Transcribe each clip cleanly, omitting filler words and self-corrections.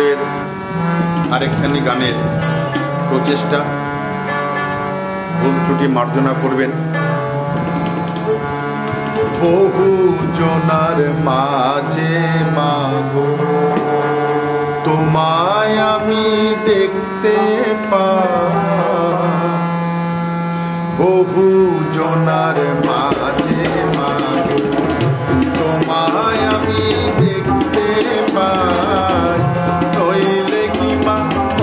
সুরের আরেকখানি গানের প্রচেষ্টা, ভুল ত্রুটি মার্জনা করবেন। বহু জনার মাঝে মাগো তোমায় আমি দেখতে পাই, বহু জনার মাঝে মাগো তোমায় আমি দেখতে পাই। নইলে কি মা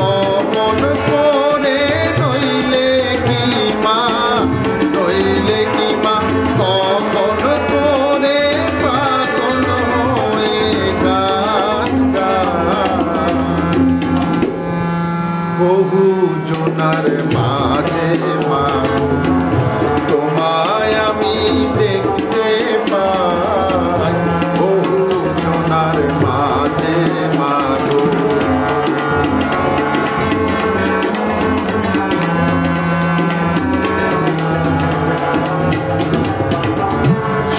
অমন করে, নইলে কি মা, নইলে কি মা অমন করে পাগল হয়ে গান গান। বহু জনার মাঝে মাগো তোমায় আমি দেখতে পাই, বহু জনার মাঝে মাগো।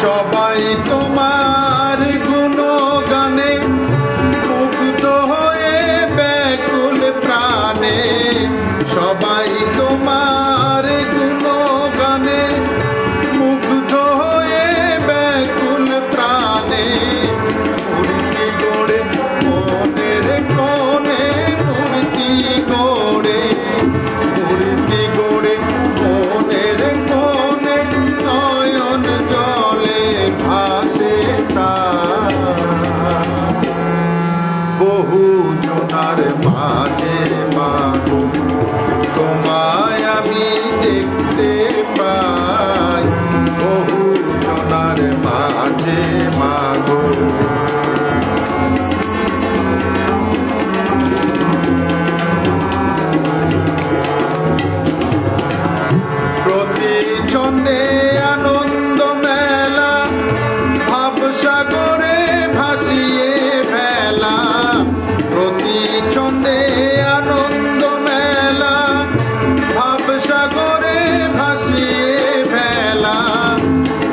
সবাই তোমার গুণগানে মুগ্ধ হয়ে ব্যাকুল প্রাণে, সবাই তোমার গুণগানে মুগ্ধ হয়ে ব্যাকুল প্রাণে। মূর্তি গড়ে মনের কোণে, মূর্তি গড়ে, মূর্তি গড়ে মনের কোণে নয়ন জলে ভাসে তার। বহু জনার মাঝে মাগো তোমায় আমি দেখতে পাই, বহু জনার মাঝে মাগো। প্রতি ছন্দে আনন্দ মেলা, ভাবসাগরে ভাসিয়ে ফেলা। প্রতি ছন্দে আনন্দ মেলা, ভাবসাগরে ভাসিয়ে ফেলা।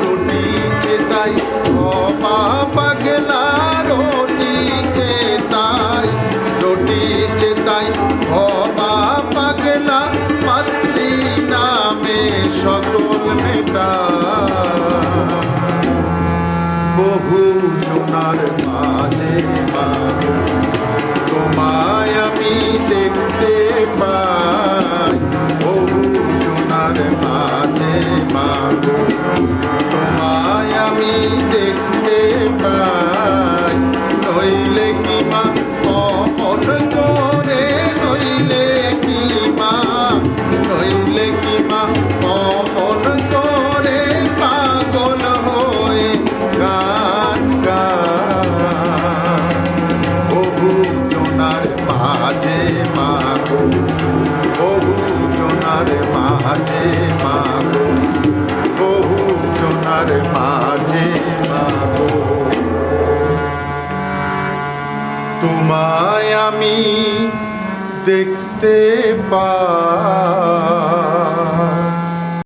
রুটি চেতাই ভবা পাগলা, রুটি চেতাই, রুটি চেতাই ভবা পাগলা। মাতৃ নামে সকল মেটা, বহু জনার মাঝে মাগো তোমায় আমি দেখতে পাই, বহু জনার মাঝে মাগো তোমায় আমি দেখতে পাই। নইলে কি মা অমন করে, নইলে কি মা, নইলে কি মা অমন করে পাগল হয়ে গান গান। বহু জনার মাঝে মাগো, বহু জনার মাঝে মাগো, বহু জনার মাঝে মাগো তোমায় আমি দেখতে পাই।